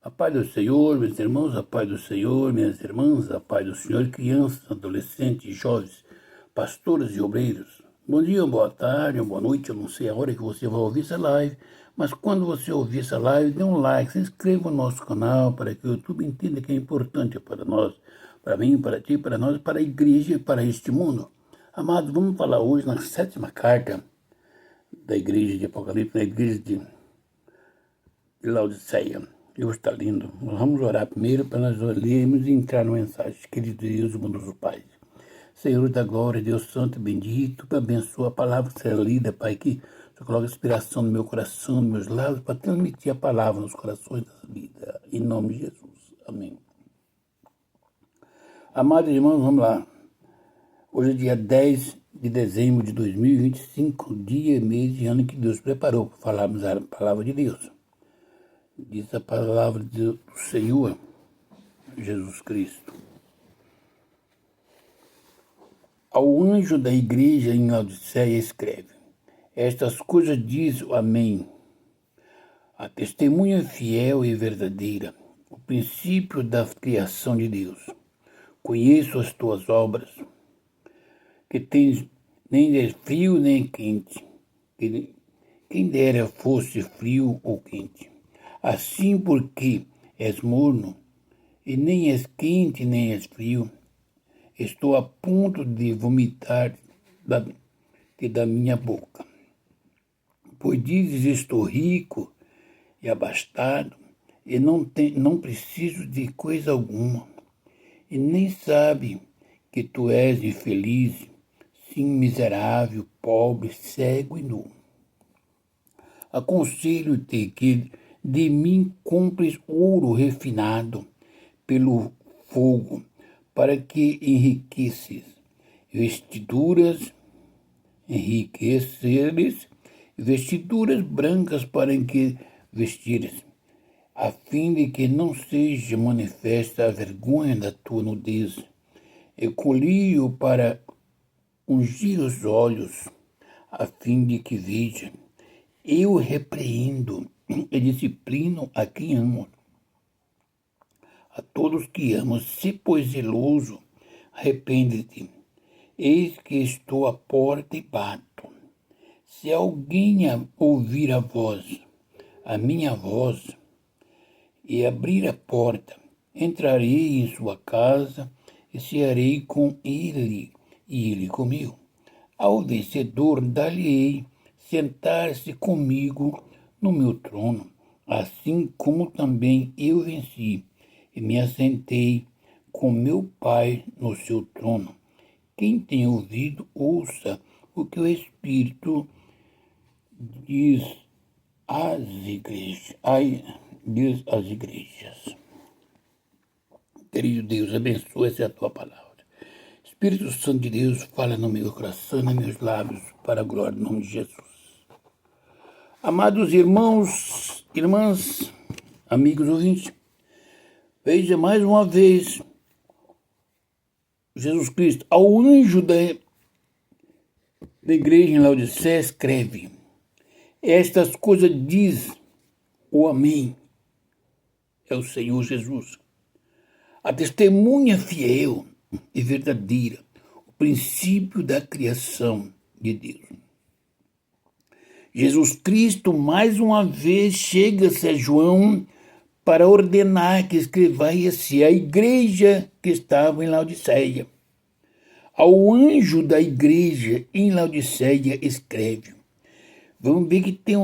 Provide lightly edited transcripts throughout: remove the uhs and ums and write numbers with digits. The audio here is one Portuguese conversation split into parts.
A paz do Senhor, meus irmãos, a paz do Senhor, minhas irmãs, a paz do Senhor, crianças, adolescentes, jovens, pastores e obreiros. Bom dia, boa tarde, boa noite, eu não sei a hora que você vai ouvir essa live, mas quando você ouvir essa live, dê um like, se inscreva no nosso canal para que o YouTube entenda que é importante para nós, para mim, para ti, para nós, para a igreja e para este mundo. Amados, vamos falar hoje na 7ª carta da igreja de Apocalipse, da igreja de Laodiceia. Deus está lindo. Nós vamos orar primeiro para nós lermos e entrar no mensagem. Querido Deus, bondoso Pai. Senhor da glória, Deus santo e bendito, abençoa a palavra que será lida, Pai, que você coloca inspiração no meu coração, nos meus lábios, para transmitir a palavra nos corações da vida. Em nome de Jesus. Amém. Amados irmãos, vamos lá. Hoje é dia 10 de dezembro de 2025, dia, mês e ano que Deus preparou para falarmos a palavra de Deus. Diz a palavra do Senhor, Jesus Cristo. Ao anjo da igreja em Laodiceia escreve: estas coisas diz o Amém, a testemunha fiel e verdadeira, o princípio da criação de Deus. Conheço as tuas obras, que tens nem é frio nem quente. Quem dera fosse frio ou quente. Assim, porque és morno, e nem és quente nem és frio, estou a ponto de vomitar da minha boca. Pois dizes, estou rico e abastado, e não preciso de coisa alguma, e nem sabe que tu és infeliz, sim, miserável, pobre, cego e nu. Aconselho-te que de mim compres ouro refinado pelo fogo, para que vestiduras brancas para que vestires, a fim de que não seja manifesta a vergonha da tua nudez. E colírio para ungir os olhos, a fim de que veja. Eu repreendo e disciplino a quem amo. A todos que amo, se pois zeloso, arrepende-te. Eis que estou à porta e bato. Se alguém ouvir a minha voz, e abrir a porta, entrarei em sua casa e cearei com ele, e ele comigo. Ao vencedor dar-lhe-ei sentar-se comigo no meu trono, assim como também eu venci e me assentei com meu Pai no seu trono. Quem tem ouvido, ouça o que o Espírito diz às igrejas. Querido Deus, abençoa essa tua palavra. Espírito Santo de Deus, fala no meu coração e nos meus lábios, para a glória do nome de Jesus. Amados irmãos, irmãs, amigos ouvintes, veja mais uma vez Jesus Cristo ao anjo da igreja em Laodiceia escreve: estas coisas diz o Amém, é o Senhor Jesus, a testemunha fiel e verdadeira, o princípio da criação de Deus. Jesus Cristo, mais uma vez, chega-se a João para ordenar que escrevesse a igreja que estava em Laodiceia. Ao anjo da igreja em Laodiceia escreve. Vamos ver que tem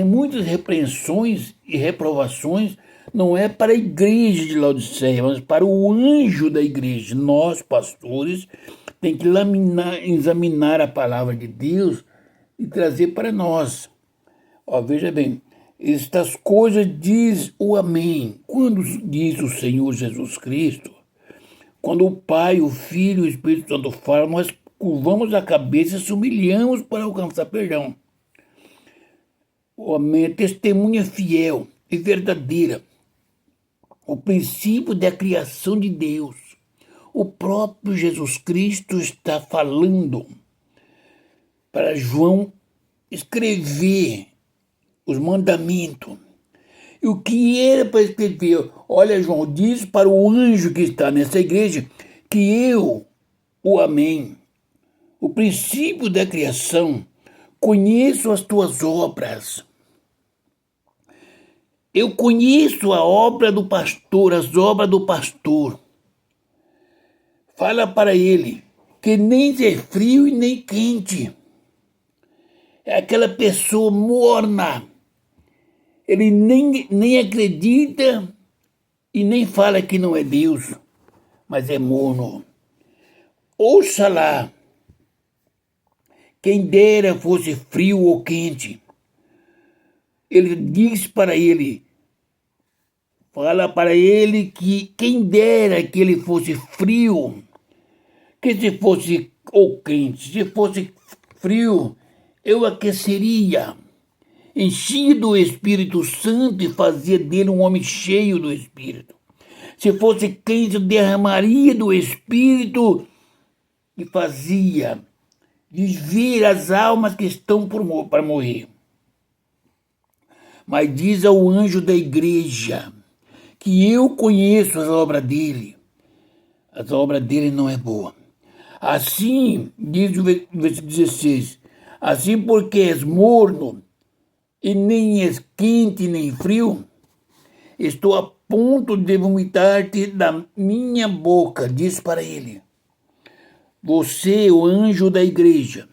muitas repreensões e reprovações, não é para a igreja de Laodiceia, mas para o anjo da igreja. Nós, pastores, tem que examinar a palavra de Deus e trazer para nós. Veja bem, estas coisas diz o Amém. Quando diz o Senhor Jesus Cristo, quando o Pai, o Filho e o Espírito Santo falam, nós curvamos a cabeça e se humilhamos para alcançar perdão. O Amém é testemunha fiel e verdadeira, o princípio da criação de Deus. O próprio Jesus Cristo está falando para João escrever os mandamentos. E o que era para escrever? Olha, João, diz para o anjo que está nessa igreja que eu, o Amém, o princípio da criação, conheço as tuas obras. Eu conheço a obra do pastor, as obras do pastor. Fala para ele que nem é frio e nem quente. É aquela pessoa morna. Ele nem acredita e nem fala que não é Deus, mas é morno. Oxalá, quem dera fosse frio ou quente. Ele diz para ele, fala para ele que quem dera que ele fosse frio, que se fosse ou quente, se fosse frio, eu aqueceria, enchia do Espírito Santo e fazia dele um homem cheio do Espírito. Se fosse quente, eu derramaria do Espírito e fazia viver as almas que estão para morrer. Mas diz ao anjo da igreja que eu conheço as obras dele. As obras dele não é boa. Assim, diz o versículo 16, assim porque és morno e nem és quente nem frio, estou a ponto de vomitar-te da minha boca, diz para ele. Você, o anjo da igreja,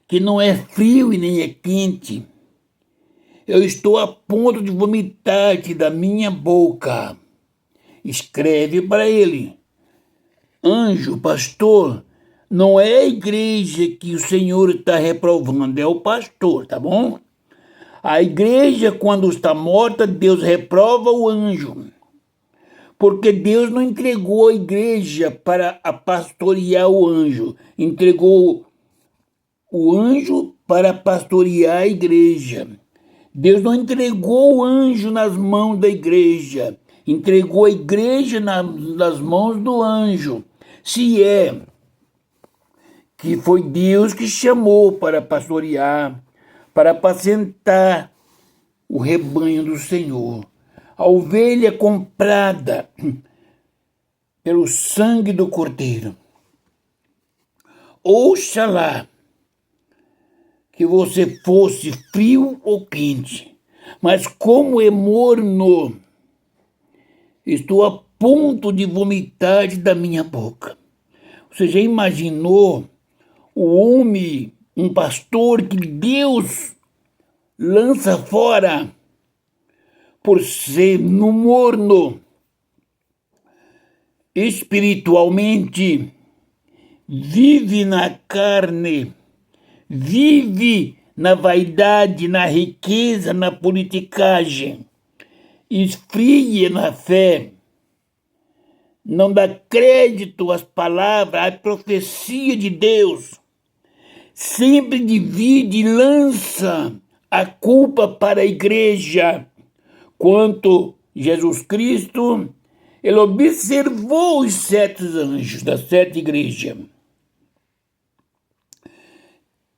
que não é frio e nem é quente, eu estou a ponto de vomitar-te da minha boca. Escreve para ele. Anjo, pastor, não é a igreja que o Senhor está reprovando, é o pastor, tá bom? A igreja, quando está morta, Deus reprova o anjo. Porque Deus não entregou a igreja para pastorear o anjo. Entregou o anjo para pastorear a igreja. Deus não entregou o anjo nas mãos da igreja. Entregou a igreja nas mãos do anjo. Se é que foi Deus que chamou para pastorear, para apacentar o rebanho do Senhor. A ovelha comprada pelo sangue do Cordeiro. Oxalá que você fosse frio ou quente, mas como é morno, estou a ponto de vomitar da minha boca. Você já imaginou o homem, um pastor que Deus lança fora por ser no morno, espiritualmente, vive na carne, vive na vaidade, na riqueza, na politicagem, esfria na fé, não dá crédito às palavras, à profecia de Deus, sempre divide e lança a culpa para a igreja. Quanto Jesus Cristo, ele observou os 7 anjos das 7 igrejas.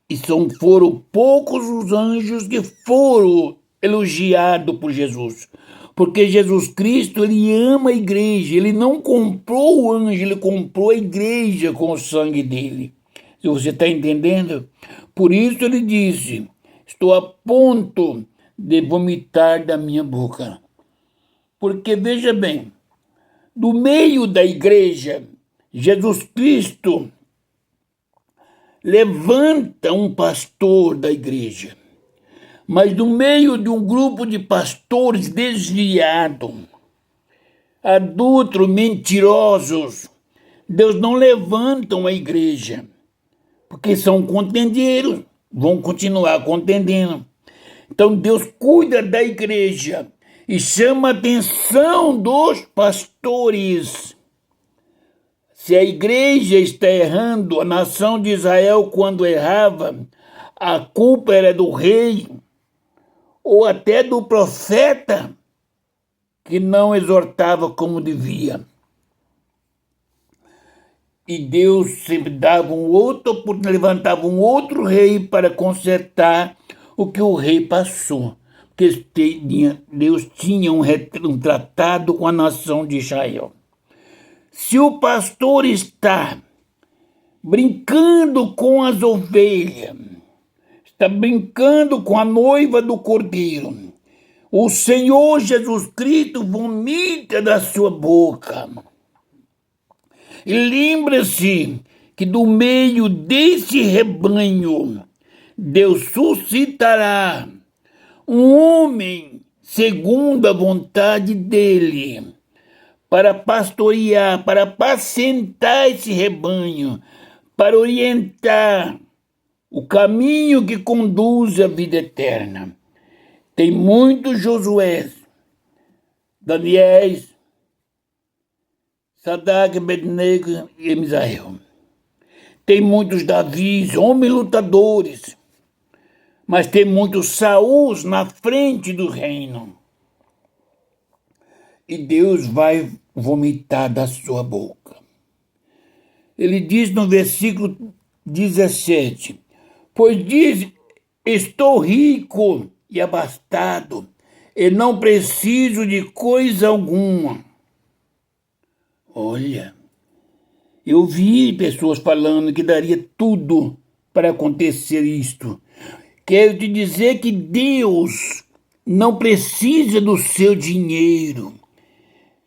E foram poucos os anjos que foram elogiados por Jesus. Porque Jesus Cristo, ele ama a igreja. Ele não comprou o anjo, ele comprou a igreja com o sangue dele. Se você está entendendo? Por isso ele disse, estou a ponto de vomitar da minha boca. Porque, veja bem, do meio da igreja, Jesus Cristo levanta um pastor da igreja, mas no meio de um grupo de pastores desviados, adultos, mentirosos, Deus não levanta uma igreja, porque são contendeiros, vão continuar contendendo. Então Deus cuida da igreja e chama a atenção dos pastores. Se a igreja está errando, a nação de Israel, quando errava, a culpa era do rei ou até do profeta que não exortava como devia. E Deus sempre dava levantava um outro rei para consertar o que o rei passou. que Deus tinha um tratado com a nação de Israel. Se o pastor está brincando com as ovelhas, está brincando com a noiva do cordeiro, o Senhor Jesus Cristo vomita da sua boca. E lembra-se que do meio desse rebanho, Deus suscitará um homem segundo a vontade dele, para pastorear, para apacentar esse rebanho, para orientar o caminho que conduz à vida eterna. Tem muitos Josués, Daniéis, Sadraque, Abednego e Misael. Tem muitos Davis, homens lutadores, mas tem muitos Saúls na frente do reino. E Deus vai vomitar da sua boca. Ele diz no versículo 17, pois diz, estou rico e abastado, e não preciso de coisa alguma. Olha, eu vi pessoas falando que daria tudo para acontecer isto. Quero te dizer que Deus não precisa do seu dinheiro,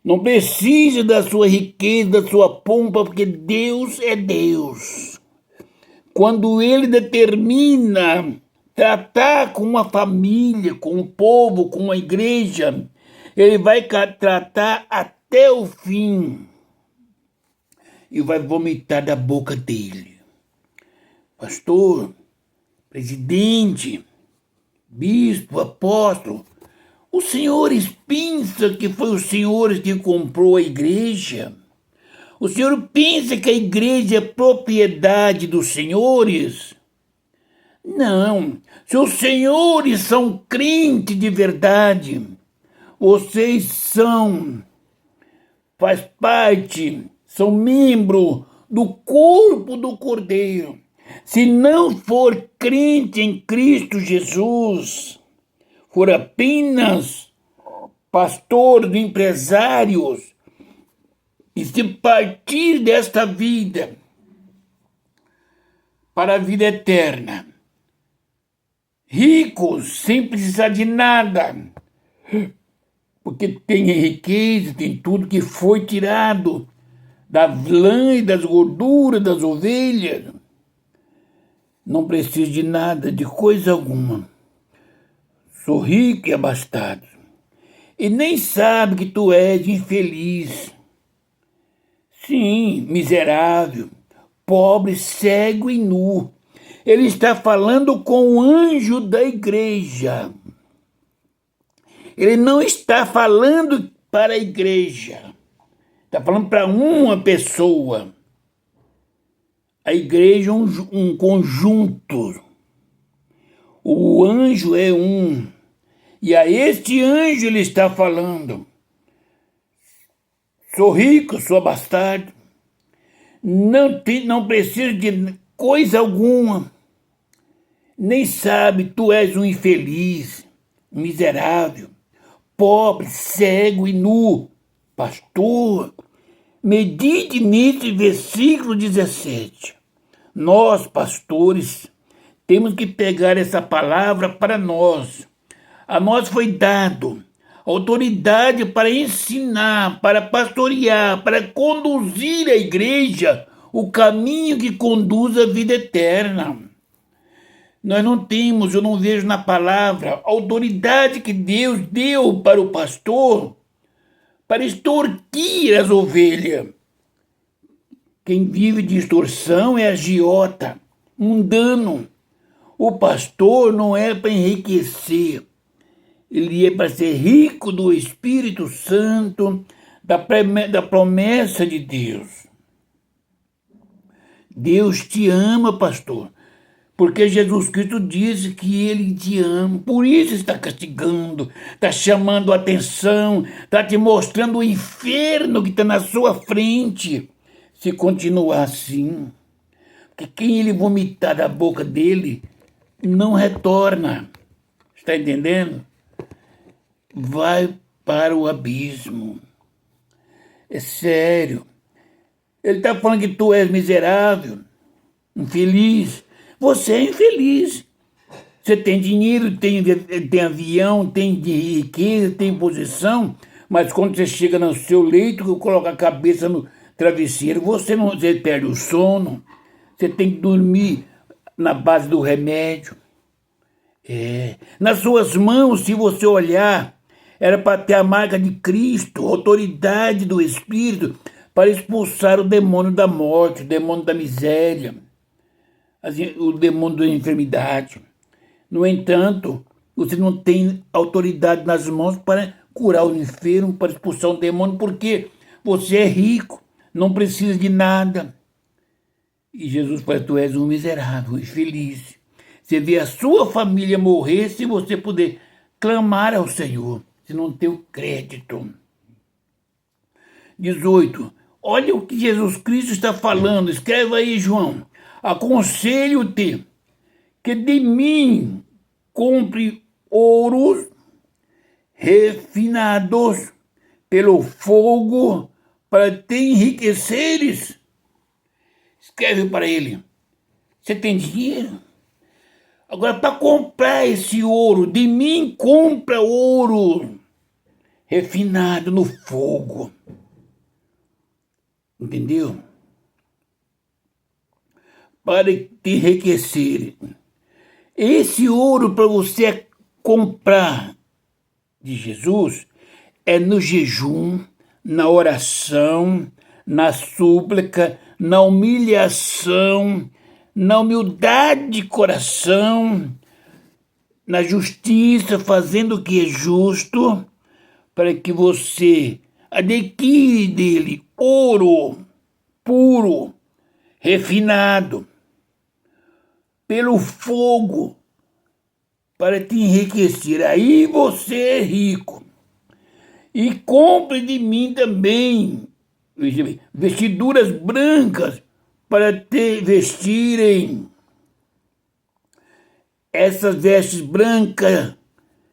não precisa da sua riqueza, da sua pompa, porque Deus é Deus. Quando Ele determina tratar com uma família, com um povo, com uma igreja, Ele vai tratar até o fim e vai vomitar da boca dele. Pastor, presidente, bispo, apóstolo, os senhores pensam que foi os senhores que comprou a igreja? O senhor pensa que a igreja é propriedade dos senhores? Não. Se os senhores são crentes de verdade, vocês faz parte, são membro do corpo do Cordeiro. Se não for crente em Cristo Jesus, for apenas pastor de empresários, e se partir desta vida para a vida eterna, ricos, sem precisar de nada, porque tem riqueza, tem tudo que foi tirado da lã e das gorduras das ovelhas, não preciso de nada, de coisa alguma. Sou rico e abastado. E nem sabe que tu és infeliz. Sim, miserável, pobre, cego e nu. Ele está falando com o anjo da igreja. Ele não está falando para a igreja. Está falando para uma pessoa. A igreja é um conjunto. O anjo é um. E a este anjo ele está falando. Sou rico, sou abastado. Não preciso de coisa alguma. Nem sabe, tu és um infeliz, um miserável, pobre, cego e nu. Pastor, medite nesse versículo 17. Nós, pastores, temos que pegar essa palavra para nós. A nós foi dado autoridade para ensinar, para pastorear, para conduzir a igreja o caminho que conduz à vida eterna. Nós não temos, eu não vejo na palavra, a autoridade que Deus deu para o pastor para extorquir as ovelhas. Quem vive de extorsão é agiota, mundano. O pastor não é para enriquecer. Ele é para ser rico do Espírito Santo, da promessa de Deus. Deus te ama, pastor, porque Jesus Cristo disse que Ele te ama. Por isso está castigando, está chamando a atenção, está te mostrando o inferno que está na sua frente. Se continuar assim, porque quem Ele vomitar da boca dele, não retorna. Está entendendo? vai para o abismo. É sério. Ele está falando que tu és miserável, infeliz. Você é infeliz. Você tem dinheiro, tem avião, tem riqueza, tem posição, mas quando você chega no seu leito, coloca a cabeça no travesseiro, você perde o sono. Você tem que dormir na base do remédio. Nas suas mãos, se você olhar, era para ter a marca de Cristo, a autoridade do Espírito, para expulsar o demônio da morte, o demônio da miséria, o demônio da enfermidade. No entanto, você não tem autoridade nas mãos para curar o enfermo, para expulsar o demônio, porque você é rico, não precisa de nada. E Jesus fala, tu és um miserável, infeliz. Você vê a sua família morrer se você puder clamar ao Senhor, se não tem o crédito. 18. Olha o que Jesus Cristo está falando. Escreve aí, João. Aconselho-te que de mim compre ouros refinados pelo fogo para te enriqueceres. Escreve para ele. Você tem dinheiro? Agora, para comprar esse ouro, de mim compra ouro refinado no fogo. Entendeu? Para te enriquecer. Esse ouro para você comprar de Jesus é no jejum, na oração, na súplica, na humilhação, na humildade de coração, na justiça, fazendo o que é justo, para que você adquire dele ouro puro, refinado, pelo fogo, para te enriquecer. Aí você é rico. E compre de mim também vestiduras brancas para te vestirem. Essas vestes brancas,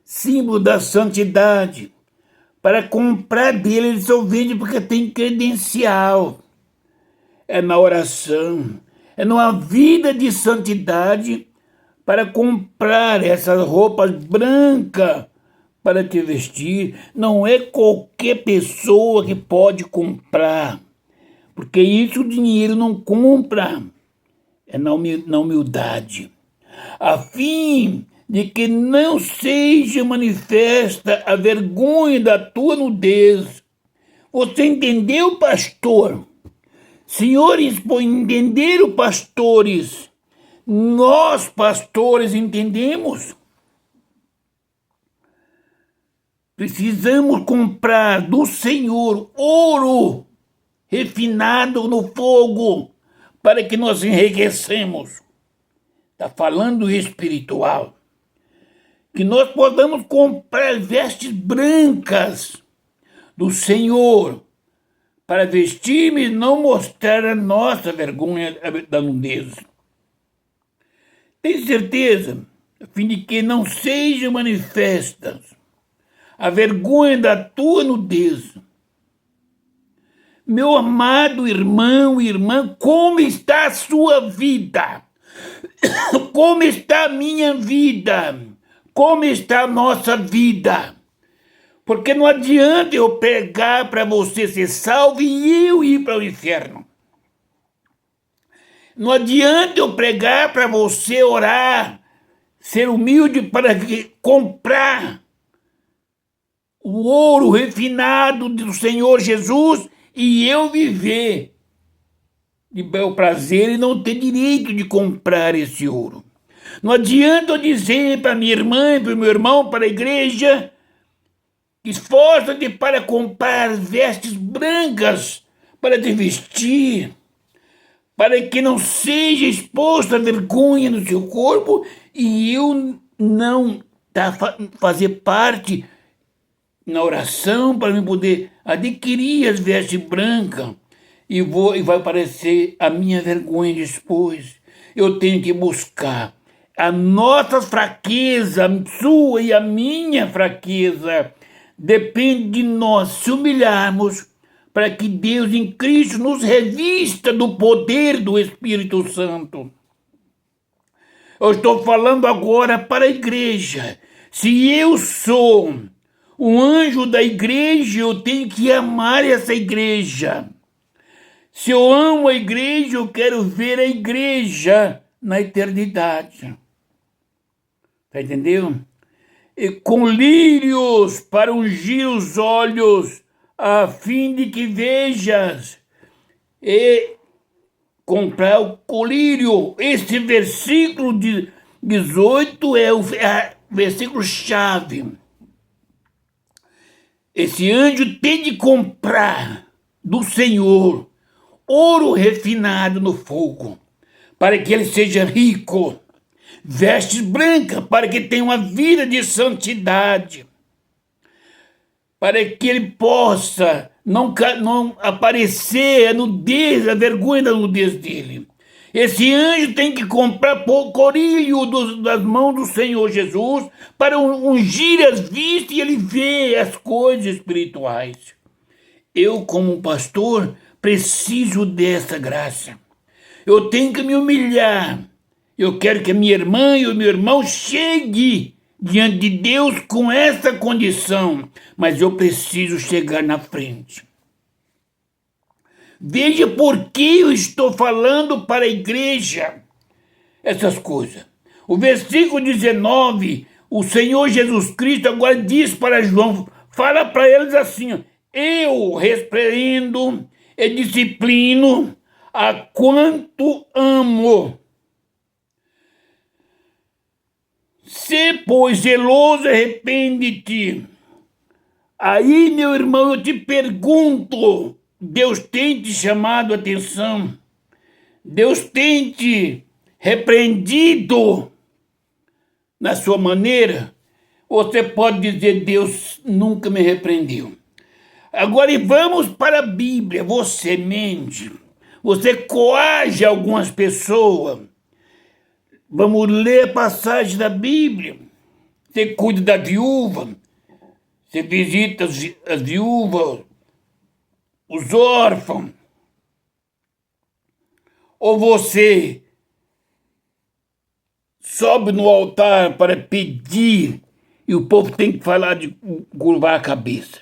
símbolo da santidade. Para comprar dele, ele só vende porque tem credencial. É na oração, é numa vida de santidade para comprar essas roupas brancas para te vestir. Não é qualquer pessoa que pode comprar, porque isso o dinheiro não compra, é na humildade, a fim de que não seja manifesta a vergonha da tua nudez. Você entendeu, pastor? Senhores, entenderam, pastores? Nós, pastores, entendemos? Precisamos comprar do Senhor ouro refinado no fogo para que nós enriquecemos. Está falando espiritual. Que nós podamos comprar vestes brancas do Senhor para vestirmos e não mostrar a nossa vergonha da nudez. Tem certeza, a fim de que não sejam manifestas a vergonha da tua nudez. Meu amado irmão e irmã, como está a sua vida? Como está a minha vida? Como está a nossa vida? Porque não adianta eu pregar para você ser salvo e eu ir para o inferno. Não adianta eu pregar para você orar, ser humilde para comprar o ouro refinado do Senhor Jesus e eu viver de bel prazer e não ter direito de comprar esse ouro. Não adianta eu dizer para minha irmã, para o meu irmão, para a igreja, esforça-te para comprar vestes brancas para te vestir, para que não seja exposto a vergonha no seu corpo e eu não fazer parte na oração para me poder adquirir as vestes brancas e vai aparecer a minha vergonha depois. Eu tenho que buscar a nossa fraqueza, a sua e a minha fraqueza, Depende de nós se humilharmos para que Deus em Cristo nos revista do poder do Espírito Santo. Eu estou falando agora para a igreja. Se eu sou um anjo da igreja, eu tenho que amar essa igreja. Se eu amo a igreja, eu quero ver a igreja na eternidade. Tá entendendo? E com lírios para ungir os olhos, a fim de que vejas. E comprar o colírio. Esse versículo de 18 é o versículo-chave. Esse anjo tem de comprar do Senhor ouro refinado no fogo, para que ele seja rico, vestes brancas, para que tenha uma vida de santidade, para que ele possa não aparecer a nudez, a vergonha da nudez dele. Esse anjo tem que comprar corilho das mãos do Senhor Jesus para ungir as vistas e ele ver as coisas espirituais. Eu, como pastor, preciso dessa graça. Eu tenho que me humilhar. Eu quero que a minha irmã e o meu irmão cheguem diante de Deus com essa condição, mas eu preciso chegar na frente. Veja por que eu estou falando para a igreja essas coisas. O versículo 19, o Senhor Jesus Cristo agora diz para João, fala para eles assim: eu repreendo e disciplino a quanto amo. Se, pois, zeloso, arrepende-te. Aí, meu irmão, eu te pergunto, Deus tem te chamado a atenção? Deus tem te repreendido na sua maneira? Você pode dizer, Deus nunca me repreendeu. Agora vamos para a Bíblia. Você mente, você coage algumas pessoas. Vamos ler a passagem da Bíblia. Você cuida da viúva, você visita as viúvas, os órfãos. Ou você sobe no altar para pedir e o povo tem que falar de curvar a cabeça.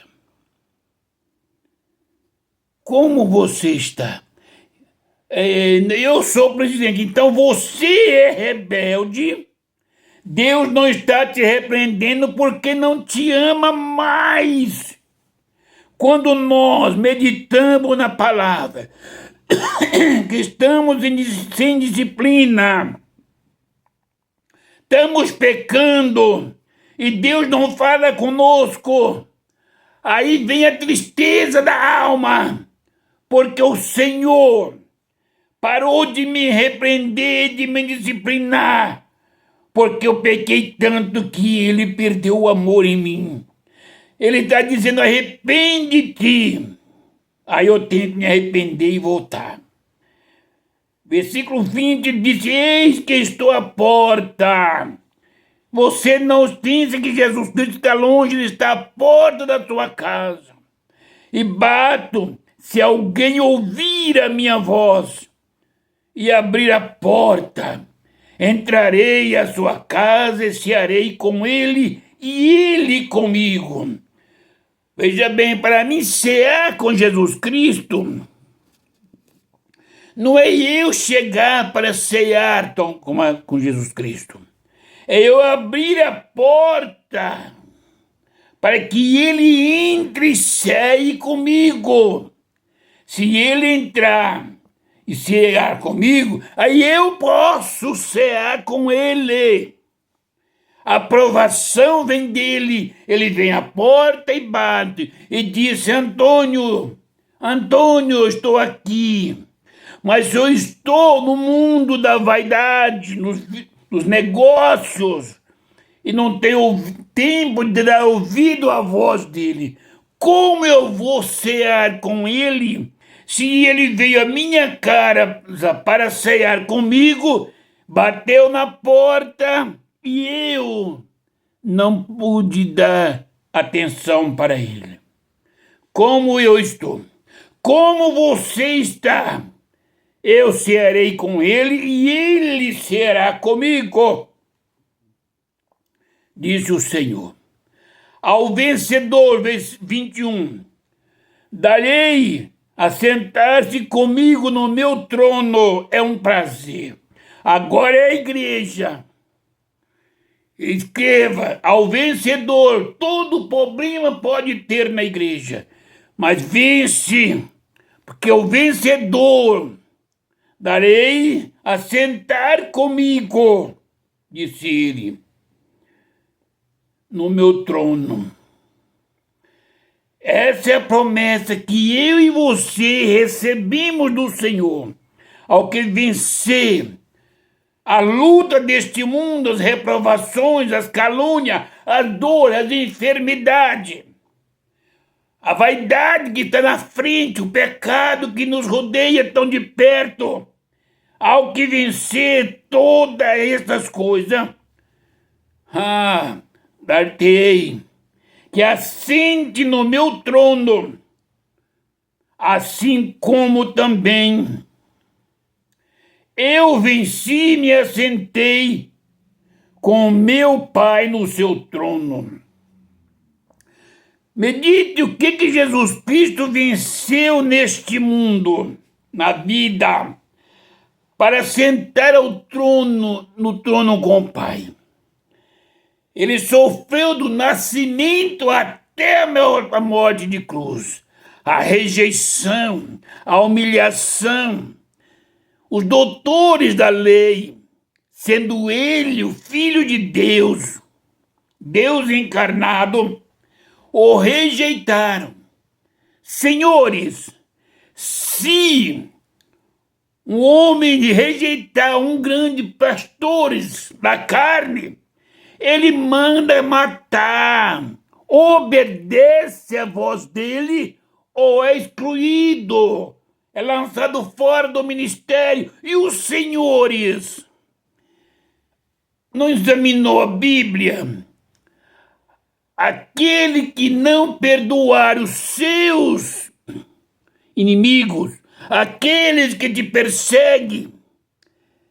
Como você está? Eu sou presidente, então você é rebelde. Deus não está te repreendendo porque não te ama mais. Quando nós meditamos na palavra, que estamos sem disciplina, estamos pecando e Deus não fala conosco, aí vem a tristeza da alma, porque o Senhor parou de me repreender, de me disciplinar, porque eu pequei tanto que ele perdeu o amor em mim. Ele está dizendo, arrepende-te. Aí eu tenho que me arrepender e voltar. Versículo 20 diz, eis que estou à porta. Você não pensa que Jesus Cristo está longe, ele está à porta da tua casa. E bato, se alguém ouvir a minha voz e abrir a porta, entrarei à sua casa e cearei com ele e ele comigo. Veja bem, para mim cear com Jesus Cristo, não é eu chegar para cear com Jesus Cristo. É eu abrir a porta para que ele entre e ceie comigo. Se ele entrar e cear comigo, aí eu posso cear com ele. A aprovação vem dele. Ele vem à porta e bate e diz, Antônio, eu estou aqui, mas eu estou no mundo da vaidade, nos negócios, e não tenho tempo de dar ouvido à voz dele. Como eu vou cear com ele, se ele veio à minha casa para cear comigo, bateu na porta e eu não pude dar atenção para ele. Como eu estou? Como você está? Eu serei com ele e ele será comigo, disse o Senhor. Ao vencedor, 21, darei a sentar-se comigo no meu trono, é um prazer. Agora é a igreja. Escreva, ao vencedor, todo problema pode ter na igreja, mas vence, porque o vencedor darei a sentar comigo, disse ele, no meu trono. Essa é a promessa que eu e você recebemos do Senhor. Ao que vencer a luta deste mundo, as reprovações, as calúnias, as dores, as enfermidades, a vaidade que está na frente, o pecado que nos rodeia tão de perto, ao que vencer todas essas coisas, dar-te-ei que assente no meu trono, assim como também eu venci e me assentei com meu Pai no seu trono. Medite o que Jesus Cristo venceu neste mundo, na vida, para sentar ao trono, no trono com o Pai. Ele sofreu do nascimento até a morte de cruz, a rejeição, a humilhação, os doutores da lei, sendo ele o Filho de Deus, Deus encarnado, o rejeitaram. Senhores, se um homem rejeitar um grande pastores da carne, ele manda matar, obedece a voz dele ou é excluído, é lançado fora do ministério. E os senhores não examinou a Bíblia? Aquele que não perdoar os seus inimigos, aqueles que te perseguem,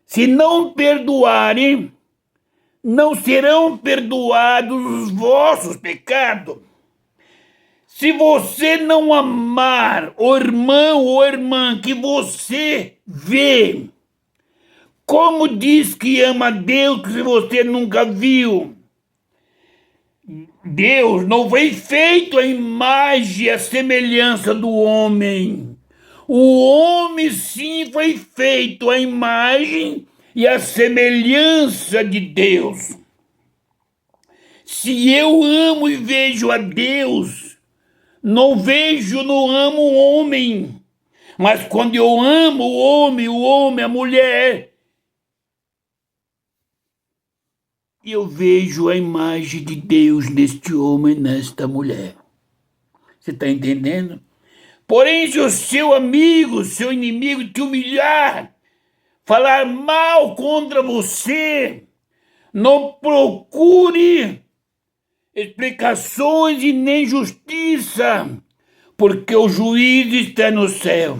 se não perdoarem, não serão perdoados os vossos pecados. Se você não amar o irmão ou irmã que você vê, como diz que ama Deus se você nunca viu? Deus não foi feito a imagem e a semelhança do homem. O homem sim foi feito a imagem e a semelhança de Deus. Se eu amo e vejo a Deus, não amo o homem. Mas quando eu amo o homem, a mulher, eu vejo a imagem de Deus neste homem, nesta mulher. Você está entendendo? Porém, se o seu amigo, seu inimigo te humilhar, falar mal contra você, não procure explicações e nem justiça, porque o juiz está no céu.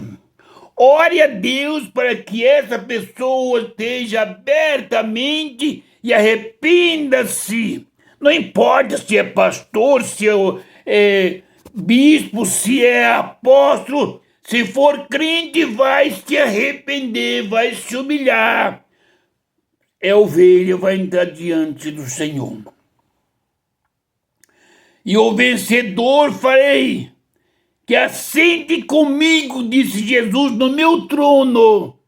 Ore a Deus para que essa pessoa esteja abertamente e arrependa-se. Não importa se é pastor, se é bispo, se é apóstolo, se for crente, vai se arrepender, vai se humilhar. É ovelha, vai entrar diante do Senhor. E o vencedor farei que assente comigo, disse Jesus, no meu trono.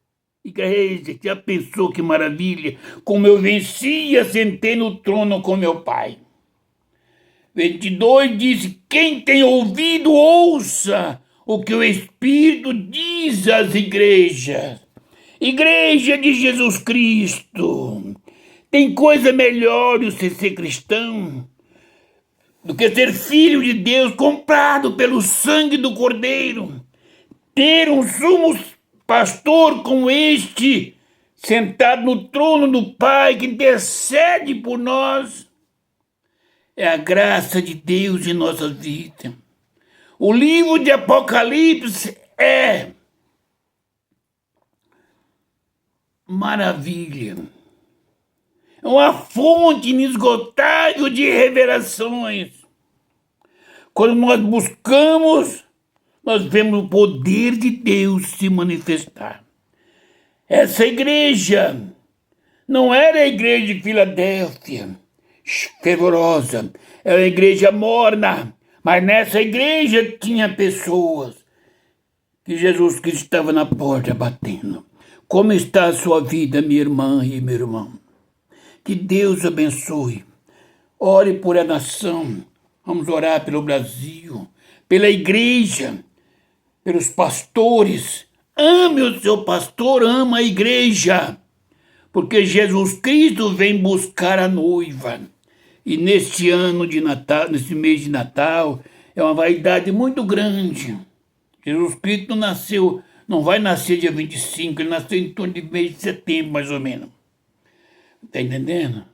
E que já pensou que maravilha? Como eu venci e assentei no trono com meu Pai. 22 diz: quem tem ouvido, ouça o que o Espírito diz às igrejas. Igreja de Jesus Cristo. Tem coisa melhor do que ser cristão do que ser filho de Deus, comprado pelo sangue do Cordeiro. Ter um sumo pastor como este, sentado no trono do Pai, que intercede por nós. é a graça de Deus em nossa vida. O livro de Apocalipse é maravilha. É uma fonte inesgotável de revelações. Quando nós buscamos, nós vemos o poder de Deus se manifestar. Essa igreja não era a igreja de Filadélfia, fervorosa, era a igreja morna, mas nessa igreja tinha pessoas que Jesus Cristo estava na porta batendo. Como está a sua vida, minha irmã e meu irmão? Que Deus abençoe. Ore por a nação. Vamos orar pelo Brasil, pela igreja, pelos pastores. Ame o seu pastor, ama a igreja, porque Jesus Cristo vem buscar a noiva. E neste ano de Natal, nesse mês de Natal, é uma vaidade muito grande. Jesus Cristo não vai nascer dia 25, ele nasceu em torno de mês de setembro, mais ou menos. Está entendendo?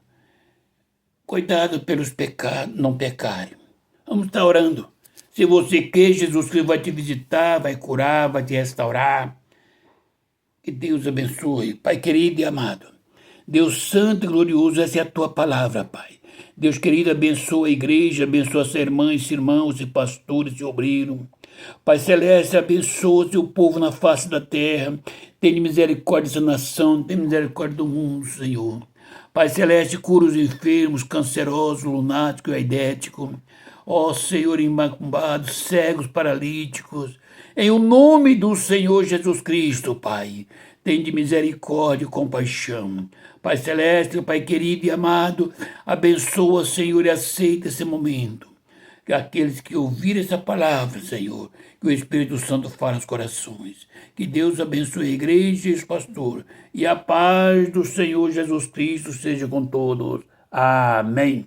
Cuidado pelos pecados, não pecarem. Vamos estar orando. Se você quer, Jesus Cristo vai te visitar, vai curar, vai te restaurar. Que Deus abençoe. Pai querido e amado, Deus santo e glorioso, essa é a tua palavra, Pai. Deus querido, abençoa a igreja, abençoa as irmãs, irmãos e pastores e obreiros. Pai celeste, abençoa o teu povo na face da terra. Tenha misericórdia dessa nação, tenha misericórdia do mundo, Senhor. Pai celeste, cura os enfermos, cancerosos, lunáticos e aidéticos. Ó Senhor, imaculados, cegos, paralíticos. Em o nome do Senhor Jesus Cristo, Pai, tem de misericórdia e compaixão. Pai celeste, Pai querido e amado, abençoa, Senhor, e aceita esse momento. Que aqueles que ouvirem essa palavra, Senhor, que o Espírito Santo fale aos corações. Que Deus abençoe a igreja e os pastores. E a paz do Senhor Jesus Cristo seja com todos. Amém.